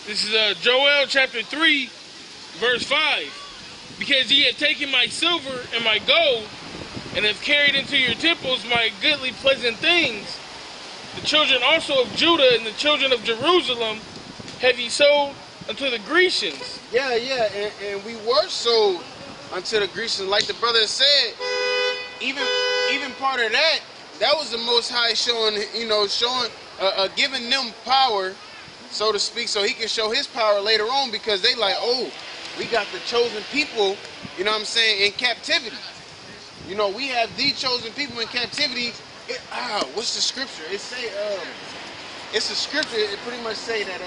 This is Joel chapter 3, verse 5. Because ye have taken my silver and my gold, and have carried into your temples my goodly pleasant things. The children also of Judah and the children of Jerusalem have ye sold unto the Grecians. Yeah, and we were sold unto the Grecians, like the brother said. Even part of that was the Most High showing, giving them power, so to speak, so he can show his power later on, because they like, oh, we got the chosen people, in captivity. We have the chosen people in captivity. What's the scripture? It's a scripture. It pretty much say that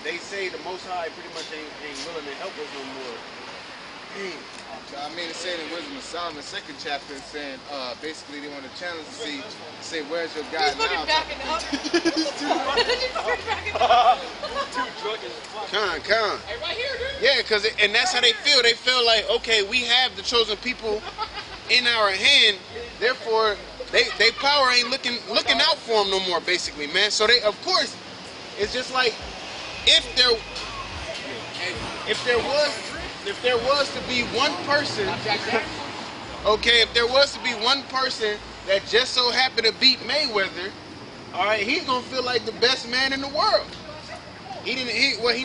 they say the Most High pretty much ain't willing to help us no more. It said in Wisdom of Solomon, 2nd chapter, saying basically they want to challenge to say where's your God now? Con. Hey, right here, dude. Yeah, and that's how they feel. They feel like, okay, we have the chosen people in our hand, therefore they power ain't looking out for them no more, basically, man. So they, of course, it's just like if there was to be one person, okay, if there was to be one person that just so happened to beat Mayweather, all right, he's gonna feel like the best man in the world. He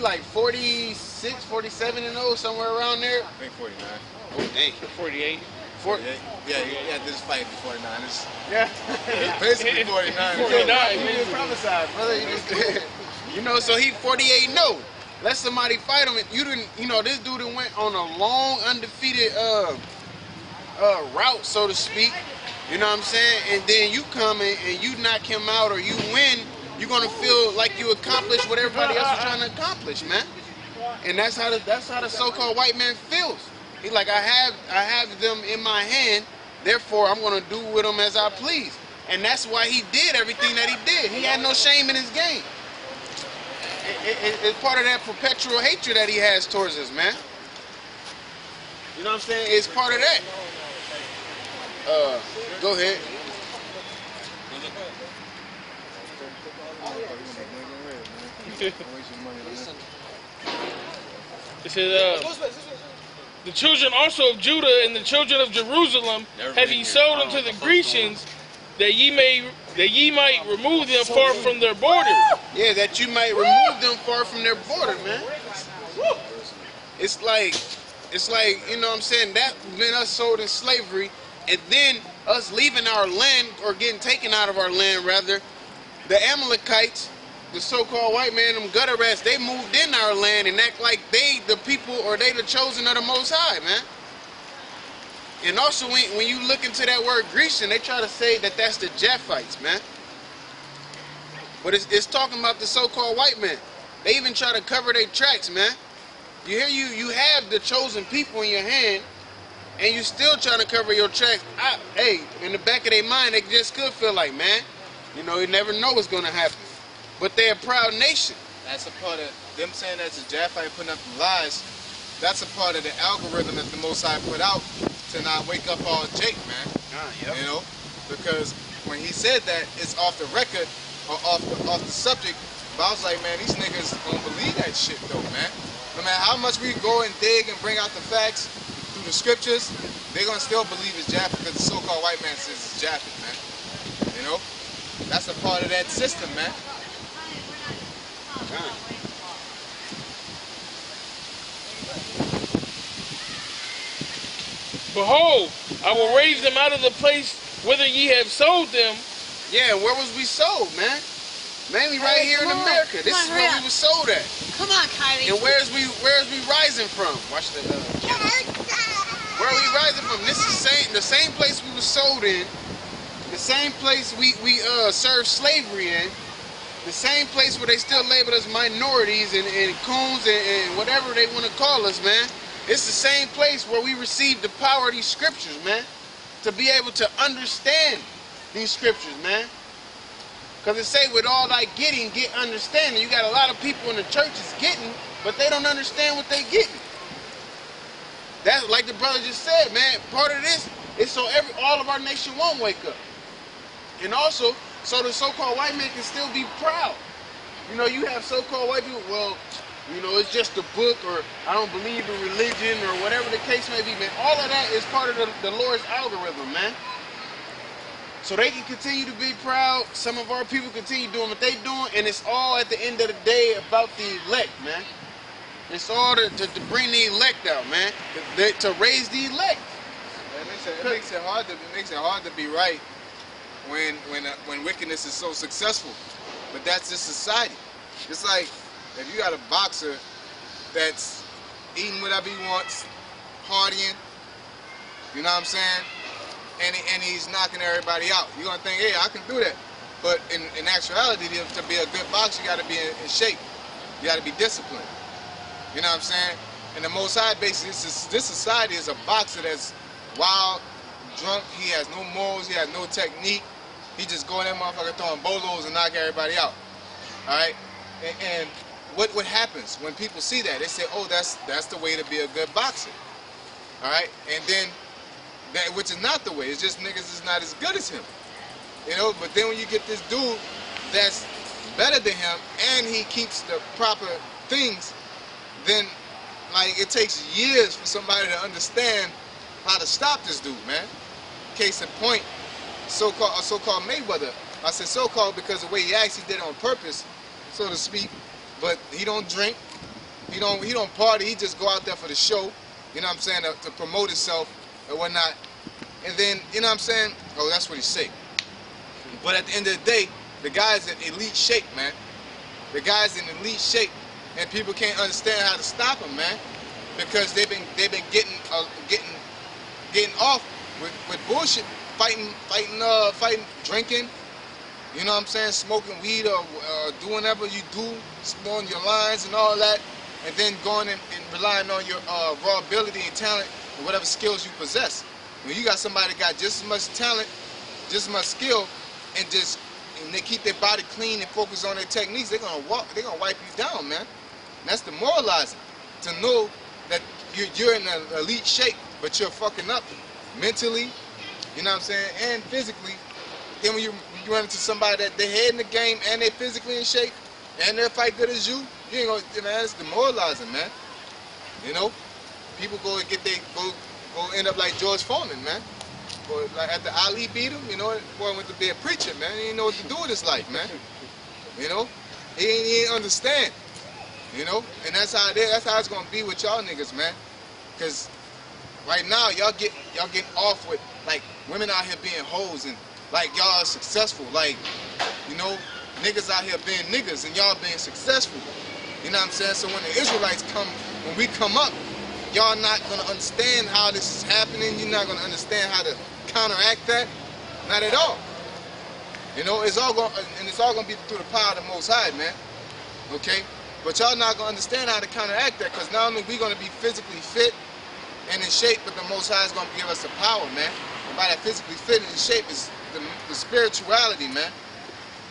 like 46, 47 and 0, somewhere around there. I think 49. Oh dang. 48. 48. Yeah, he had this fight before 49. It's Basically 49. 49. You didn't prophesy, brother. So he 48 0. Let somebody fight him. This dude went on a long undefeated route, so to speak. You know what I'm saying? And then you come in and you knock him out, or you win, you're gonna feel like you accomplished what everybody else is trying to accomplish, man. And that's how the so-called white man feels. He's like, I have them in my hand, therefore I'm gonna do with them as I please. And that's why he did everything that he did. He had no shame in his game. It's part of that perpetual hatred that he has towards us, man. You know what I'm saying? It's part of that. Go ahead. It says, the children also of Judah and the children of Jerusalem have ye sold unto the Grecians, that ye might remove them far from their border. Yeah, that you might remove them far from their border, man. It's like, you know what I'm saying, that been us sold in slavery, and then us leaving our land, or getting taken out of our land rather. The Amalekites, the so-called white man, them gutter rats, they moved in our land and act like they the people, or they the chosen of the Most High, man. And also, when you look into that word Grecian, they try to say that that's the Japhites, man. But it's talking about the so-called white man. They even try to cover their tracks, man. You have the chosen people in your hand, and you still trying to cover your tracks. Hey, in the back of their mind, they just could feel like, man, you never know what's going to happen. But they're a proud nation. That's a part of them saying that's a Japhite putting up the lies. That's a part of the algorithm that the Most High put out to not wake up all Jake, man. Yep. Because when he said that, it's off the record or off the subject. But I was like, man, these niggas don't believe that shit though, man. No matter how much we go and dig and bring out the facts through the scriptures, they're gonna still believe it's Japheth, because the so-called white man says it's Japheth, man. That's a part of that system, man. Behold, I will raise them out of the place whither ye have sold them. Yeah, where was we sold, man? Mainly right here in America. This is where we were sold at. Come on, Kylie. And where's we rising from? Watch the where are we rising from? This is the same place we were sold in, the same place we served slavery in, the same place where they still label us minorities and coons and whatever they want to call us, man. It's the same place where we received the power of these scriptures, man, to be able to understand these scriptures, man. Because it say, with all thy getting, get understanding. You got a lot of people in the churches getting, but they don't understand what they getting. That's like the brother just said, man. Part of this is so all of our nation won't wake up. And also, so the so-called white man can still be proud. You know, you have so-called white people, well, you know, it's just a book, or I don't believe in religion, or whatever the case may be, man. All of that is part of the Lord's algorithm, man. So they can continue to be proud. Some of our people continue doing what they doing, and it's all at the end of the day about the elect, man. It's all to bring the elect out, man. To raise the elect. It makes it hard to be right when wickedness is so successful. But that's just society. It's like if you got a boxer that's eating whatever he wants, partying, you know what I'm saying? And he's knocking everybody out. You're gonna think, hey, I can do that. But in actuality, to be a good boxer, you gotta be in shape. You gotta be disciplined. You know what I'm saying? And the Most High, basically, this society is a boxer that's wild, drunk, he has no morals, he has no technique. He just go in that motherfucker throwing bolos and knock everybody out. Alright? And what happens when people see that? They say, oh, that's the way to be a good boxer. Alright? And then which is not the way. It's just niggas is not as good as him. You know, but then when you get this dude that's better than him and he keeps the proper things, then like it takes years for somebody to understand how to stop this dude, man. Case in point, so-called Mayweather. I said so-called because the way he acts, he did it on purpose, so to speak. But he don't drink, he don't party, he just go out there for the show, you know what I'm saying, to promote himself and whatnot. And then, you know what I'm saying? Oh, that's what he say. But at the end of the day, the guy's in elite shape, man. The guy's in elite shape, and people can't understand how to stop him, man, because they've been getting off with bullshit, fighting, drinking. You know what I'm saying? Smoking weed or doing whatever you do, on your lines and all that, and then going and relying on your raw ability and talent and whatever skills you possess. When you got somebody that got just as much talent, just as much skill, and they keep their body clean and focus on their techniques, they're gonna wipe you down, man. And that's demoralizing to know that you're in an elite shape, but you're fucking up mentally, you know what I'm saying, and physically. Then when you run into somebody that they head in the game and they physically in shape and they'll fight good as you ain't gonna, man, it's demoralizing, man. You know, people go end up like George Foreman, man. Or like after Ali beat him, you know, boy went to be a preacher, man. He didn't know what to do with his life, man. You know, he ain't understand. You know, and that's how it's gonna be with y'all niggas, man. Cause right now y'all getting off with like women out here being hoes and like y'all are successful, like, you know, niggas out here being niggas and y'all being successful. You know what I'm saying? So when the Israelites come, when we come up, y'all not gonna understand how this is happening. You're not gonna understand how to counteract that. Not at all. You know, it's all gonna be through the power of the Most High, man. Okay? But y'all not gonna understand how to counteract that, because not only we gonna be physically fit and in shape, but the Most High is gonna give us the power, man. And by that physically fit and in shape is the spirituality, man.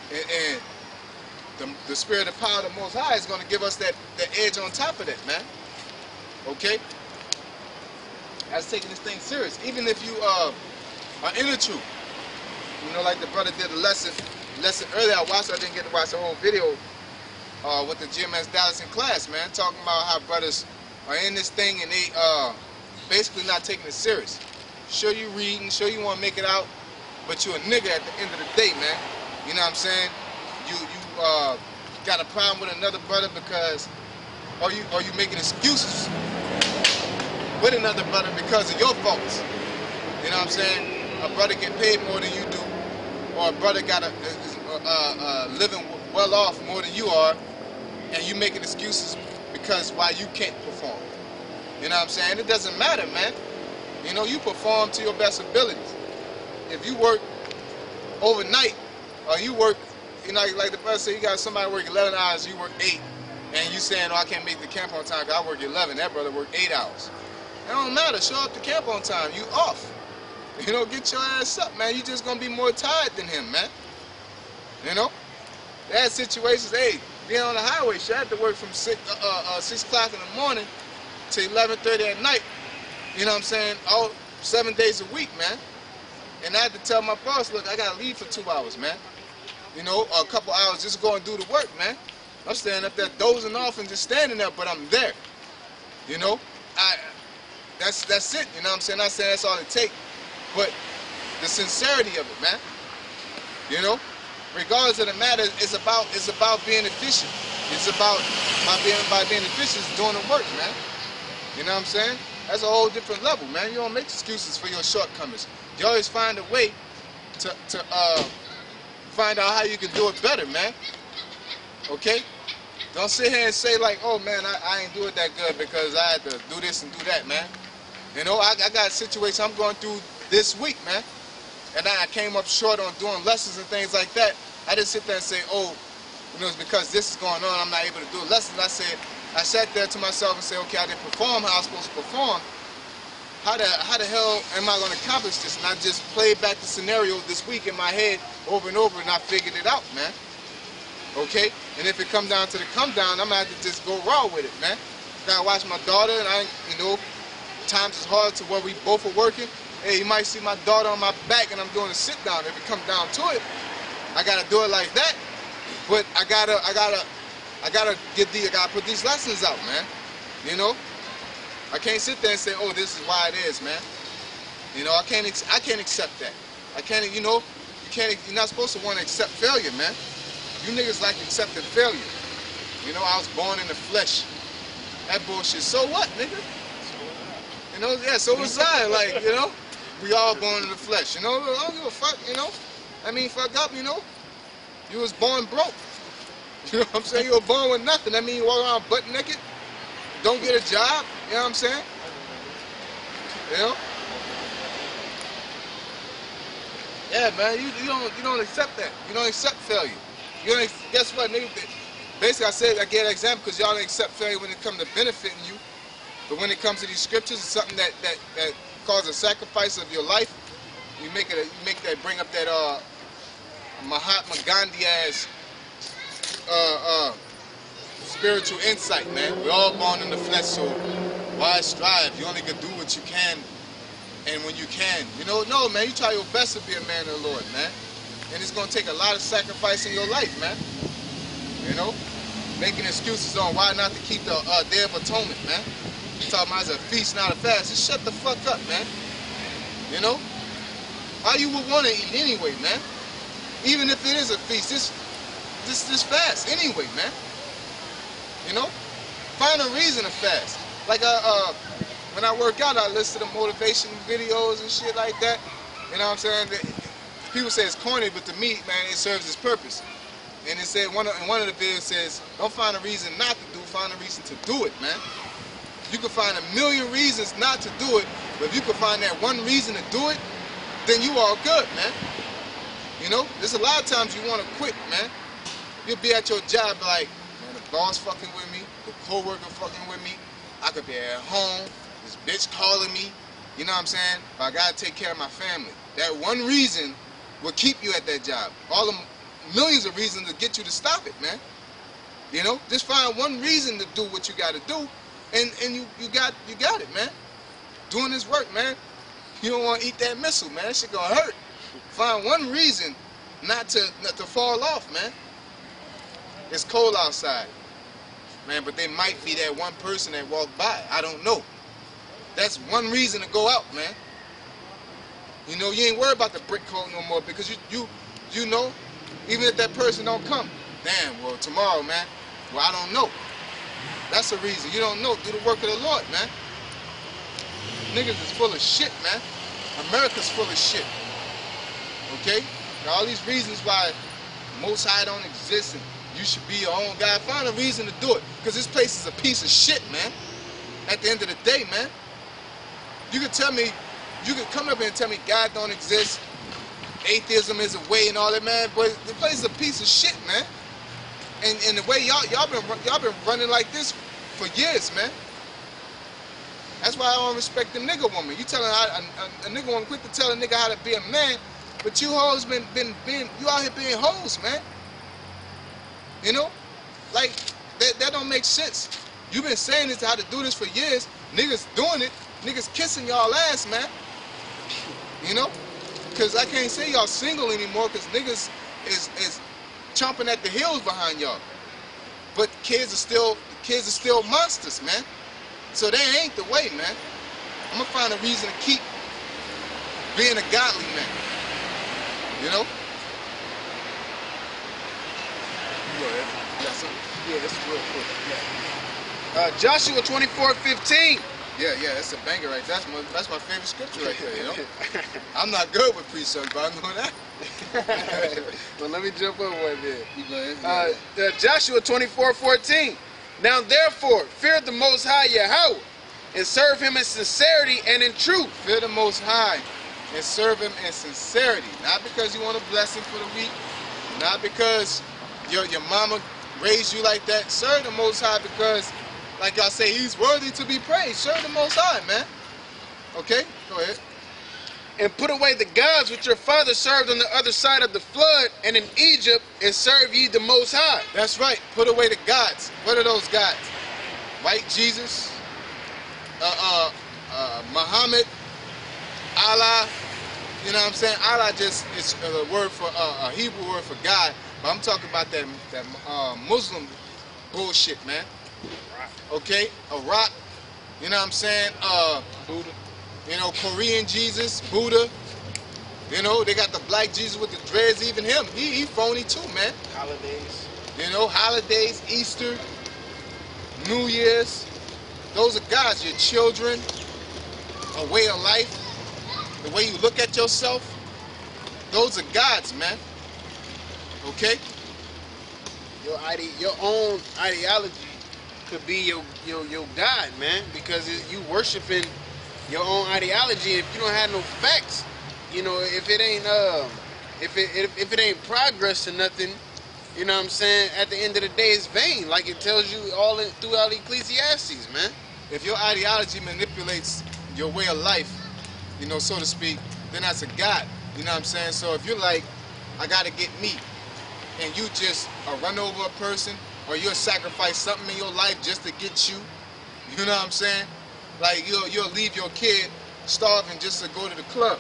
And the spirit of power of the Most High is gonna give us that edge on top of that, man. Okay? That's taking this thing serious. Even if you are in the truth. You know, like the brother did a lesson earlier. I didn't get to watch the whole video with the GMS Dallas in class, man. Talking about how brothers are in this thing and they basically not taking it serious. Sure you reading, sure you want to make it out, but you're a nigga at the end of the day, man. You know what I'm saying? You got a problem with another brother because are you making excuses with another brother because of your faults? You know what I'm saying? A brother get paid more than you do, or a brother got living well off more than you are, and you making excuses because why you can't perform. You know what I'm saying? It doesn't matter, man. You know, you perform to your best abilities. If you work overnight, or you work, you know, like the brother said, you got somebody work 11 hours, you work 8, and you saying, oh, I can't make the camp on time because I work 11. That brother work 8 hours. It don't matter. Show up to camp on time. You off. You know, get your ass up, man. You just gonna be more tired than him, man. You know? They had situations, hey, being on the highway, shit, I had to work from 6 o'clock in the morning to 11:30 at night. You know what I'm saying? All 7 days a week, man. And I had to tell my boss, look, I gotta leave for 2 hours, man. You know, a couple hours just go and do the work, man. I'm standing up there dozing off and just standing there, but I'm there. You know, that's it. You know what I'm saying? Not saying that's all it takes, but the sincerity of it, man. You know, regardless of the matter, it's about being efficient. It's about by being efficient, is doing the work, man. You know what I'm saying? That's a whole different level, man. You don't make excuses for your shortcomings. You always find a way to find out how you can do it better, man. Okay? Don't sit here and say like, oh man, I ain't do it that good because I had to do this and do that, man. You know, I got a situation I'm going through this week, man. And I came up short on doing lessons and things like that. I didn't sit there and say, oh, you know, it's because this is going on, I'm not able to do lessons. I sat there to myself and said, okay, I didn't perform how I was supposed to perform. How the hell am I going to accomplish this? And I just played back the scenario this week in my head over and over, and I figured it out, man. Okay? And if it comes down to the come down, I'm going to have to just go raw with it, man. I gotta watch my daughter, and you know, times is hard to where we both are working. Hey, you might see my daughter on my back and I'm doing a sit down. If it comes down to it, I gotta do it like that. But I gotta put these lessons out, man. You know? I can't sit there and say, oh, this is why it is, man. You know, I can't accept that. I can't, you know, you're not supposed to want to accept failure, man. You niggas like accepting failure. You know, I was born in the flesh. That bullshit. So what, nigga? You know, yeah, so was I. Like, you know, we all born in the flesh. You know, I don't give a fuck, you know. I mean, fuck up, you know. You was born broke. You know what I'm saying? You were born with nothing. That mean you walk around butt naked, don't get a job. You know what I'm saying? You know? Yeah, man. You don't accept that. You don't accept failure. You don't. Guess what, nigga? Basically, I gave an example because y'all don't accept failure when it comes to benefiting you. But when it comes to these scriptures, it's something that causes a sacrifice of your life. You bring up that Mahatma Gandhi ass spiritual insight, man. We're all born in the flesh, so why strive? You only can do what you can, and when you can. You know, no, man. You try your best to be a man of the Lord, man. And it's gonna take a lot of sacrifice in your life, man. You know, making excuses on why not to keep the Day of Atonement, man. You talking about it's a feast, not a fast. Just shut the fuck up, man. You know, why you would want to eat anyway, man? Even if it is a feast, this fast anyway, man. You know, find a reason to fast. Like when I work out, I listen to motivation videos and shit like that. You know what I'm saying? People say it's corny, but to me, man, it serves its purpose. And it said in one of the videos says, don't find a reason not to do, find a reason to do it, man. You can find a million reasons not to do it, but if you can find that one reason to do it, then you all good, man. You know, there's a lot of times you want to quit, man. You'll be at your job like, man, the boss fucking with me, the co-worker fucking with me, I could be at home, this bitch calling me, you know what I'm saying? But I gotta take care of my family. That one reason will keep you at that job. All the millions of reasons to get you to stop it, man. You know, just find one reason to do what you gotta do, and you got it, man. Doing this work, man. You don't want to eat that missile, man. That shit gonna hurt. Find one reason not to fall off, man. It's cold outside, man, but there might be that one person that walked by. I don't know. That's one reason to go out, man. You know, you ain't worried about the brick code no more because you know, even if that person don't come, damn, well, tomorrow, man, well, I don't know. That's the reason. You don't know. Do the work of the Lord, man. Niggas is full of shit, man. America's full of shit. Okay? Now, all these reasons why Most High don't exist and you should be your own guy. Find a reason to do it. Because this place is a piece of shit, man. At the end of the day, man. You can tell me, you can come up here and tell me God don't exist, atheism is a way and all that, man, but the place is a piece of shit, man. And the way y'all been running like this for years, man. That's why I don't respect the nigga woman. You telling a nigga woman quick to tell a nigga how to be a man, but you hoes been you out here being hoes, man. You know, like that don't make sense. You been saying this how to do this for years. Niggas doing it. Niggas kissing y'all ass, man. You know, because I can't say y'all single anymore because niggas is chomping at the heels behind y'all. but kids are still monsters, man. So that ain't the way, man. I'm gonna find a reason to keep being a godly man. You know? Go ahead. You got something? Yeah, it's real quick. Yeah. Joshua 24:15. Yeah, that's a banger right there. That's my favorite scripture right there, you know? I'm not good with precepts, but I know that. Well, let me jump over one there. You go ahead. Joshua 24:14. Now therefore, fear the Most High Yahweh, and serve Him in sincerity and in truth. Fear the Most High and serve Him in sincerity. Not because you want a blessing for the week, not because your mama raised you like that. Serve the Most High because, like I say, He's worthy to be praised. Serve the Most High, man. Okay, go ahead. And put away the gods which your father served on the other side of the flood and in Egypt, and serve ye the Most High. That's right. Put away the gods. What are those gods? White Jesus, Muhammad, Allah. You know what I'm saying? Allah just is a word for a Hebrew word for God. But I'm talking about that Muslim bullshit, man. Okay, a rock. You know what I'm saying? Buddha. You know, Korean Jesus, Buddha. You know, they got the black Jesus with the dreads. Even him, he phony too, man. Holidays. You know, holidays, Easter, New Year's. Those are gods. Your children, a way of life, the way you look at yourself. Those are gods, man. Okay? Your own ideology could be your God, man, because you worshiping your own ideology. If you don't have no facts, you know, if it ain't progress to nothing, you know what I'm saying, at the end of the day it's vain, like it tells you throughout Ecclesiastes, man. If your ideology manipulates your way of life, you know, so to speak, then that's a God. You know what I'm saying? So if you're like, I gotta get meat, and you just run over a person, or you'll sacrifice something in your life just to get you, you know what I'm saying? Like you'll leave your kid starving just to go to the club.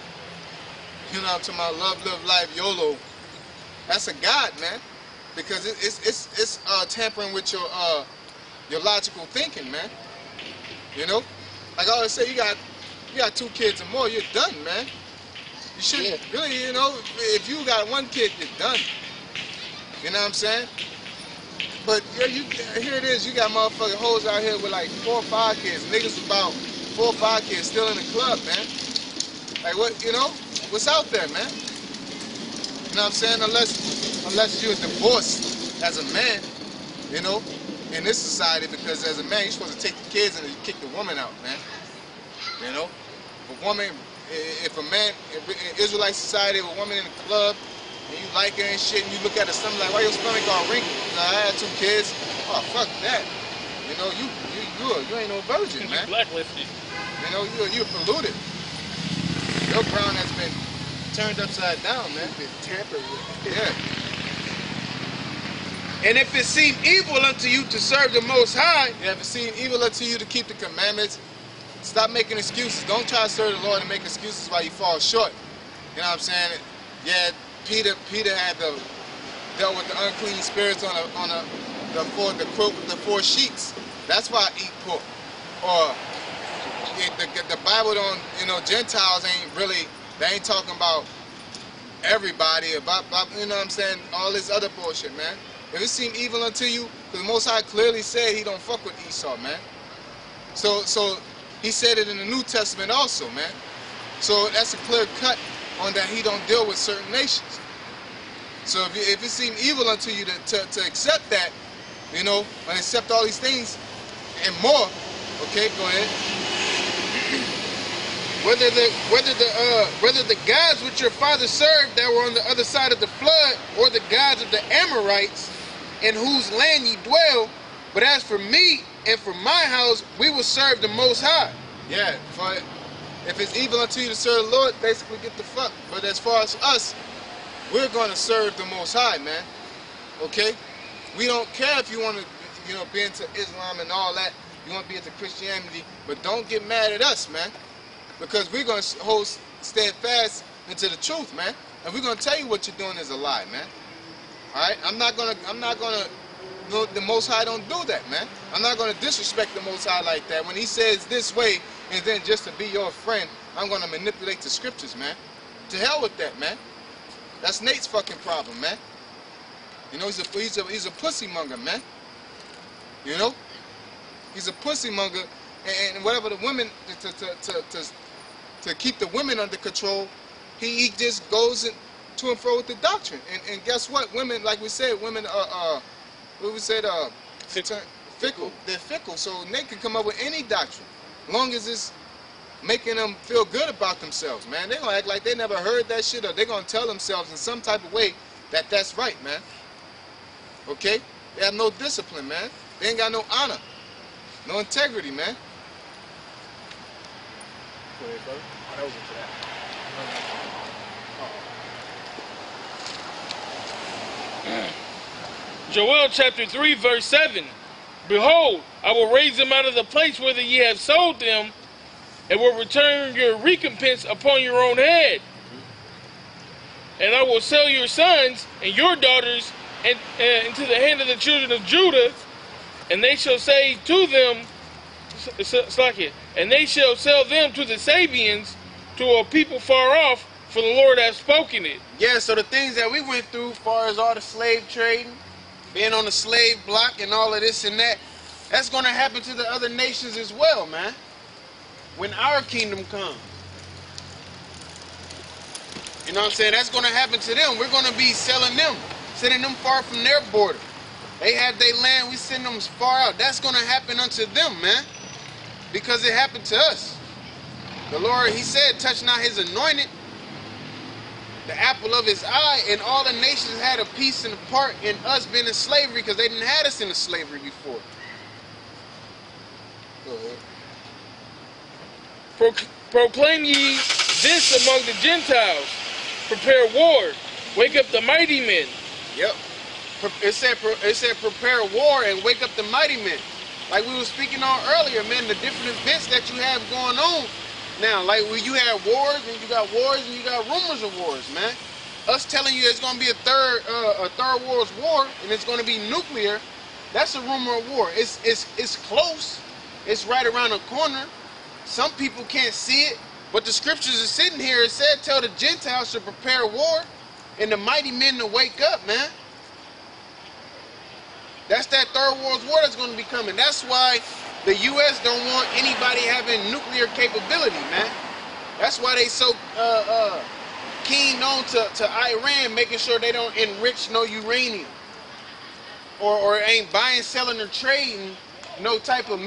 You know what I'm talking about? Love, live life, YOLO. That's a God, man, because it's tampering with your logical thinking, man. You know, like I always say, you got 2 kids or more, you're done, man. You shouldn't really, you know, if you got 1 kid, you're done. You know what I'm saying? But here it is, you got motherfucking hoes out here with like 4 or 5 kids. Niggas about 4 or 5 kids still in the club, man. Like what, you know? What's out there, man? You know what I'm saying? Unless you're divorced as a man, you know, in this society, because as a man, you're supposed to take the kids and you kick the woman out, man. You know? If in Israelite society, if a woman in the club, and you like her and shit, and you look at her stomach like, why your stomach all wrinkled? I had 2 kids. Oh, fuck that. You know, you ain't no virgin, man. Blacklisted. You know, you're polluted. Your ground has been turned upside down, man. Been tampered with. Yeah. And if it seem evil unto you to serve the Most High, Yeah, if it seems evil unto you to keep the commandments, stop making excuses. Don't try to serve the Lord and make excuses while you fall short. You know what I'm saying? Yeah, Peter had dealt with the unclean spirits on the quilt with the 4 sheets. That's why I eat pork. Or the Bible don't, you know, Gentiles ain't really, they ain't talking about everybody, about you know what I'm saying, all this other bullshit, man. If it seem evil unto you, because Most High clearly said he don't fuck with Esau, man. So he said it in the New Testament also, man. So that's a clear cut on that he don't deal with certain nations. So if it seem evil unto you to accept that, you know, and accept all these things and more, okay, go ahead. whether the gods which your father served that were on the other side of the flood, or the gods of the Amorites, in whose land ye dwell, but as for me and for my house, we will serve the Most High. Yeah, but if it's evil unto you to serve the Lord, basically get the fuck. But as far as us, we're going to serve the Most High, man. Okay? We don't care if you want to, you know, be into Islam and all that. You want to be into Christianity, but don't get mad at us, man. Because we're going to hold steadfast into the truth, man. And we're going to tell you what you're doing is a lie, man. All right? I'm not gonna No, the Most High don't do that, man. I'm not going to disrespect the Most High like that. When he says this way, and then just to be your friend, I'm going to manipulate the scriptures, man. To hell with that, man. That's Nate's fucking problem, man. You know, he's a pussy monger, man. You know? He's a pussy monger, and whatever the women, to keep the women under control, he just goes to and fro with the doctrine. And guess what? Women, like we said, women are, what we said, fickle. They're fickle, so Nate can come up with any doctrine, as long as it's making them feel good about themselves, man. They're gonna act like they never heard that shit, or they're gonna tell themselves in some type of way that that's right, man. Okay? They have no discipline, man. They ain't got no honor, no integrity, man. Joel chapter 3 verse 7. Behold, I will raise them out of the place whither ye have sold them, and will return your recompense upon your own head. And I will sell your sons and your daughters into the hand of the children of Judah, and they shall say to them, and they shall sell them to the Sabians, to a people far off, for the Lord hath spoken it. Yeah, so the things that we went through, as far as all the slave trading, being on the slave block and all of this and that, that's going to happen to the other nations as well, man. When our kingdom comes. You know what I'm saying? That's going to happen to them. We're going to be selling them, sending them far from their border. They have their land, we send them far out. That's going to happen unto them, man. Because it happened to us. The Lord, he said, touch not his anointed, the apple of his eye, and all the nations had a piece and a part in us being in slavery, because they didn't have us in slavery before. Go ahead. Proclaim ye this among the Gentiles. Prepare war. Wake up the mighty men. Yep. It said prepare war and wake up the mighty men. Like we were speaking on earlier, man, the different events that you have going on now. Like when you have wars and you got wars and you got rumors of wars, man. Us telling you it's gonna be a third world war and it's gonna be nuclear, that's a rumor of war. It's close. It's right around the corner. Some people can't see it, but the scriptures are sitting here. It said, tell the Gentiles to prepare war and the mighty men to wake up, man. That's that third world war that's going to be coming. That's why the U.S. don't want anybody having nuclear capability, man. That's why they so keen on to Iran, making sure they don't enrich no uranium. Or ain't buying, selling, or trading no type of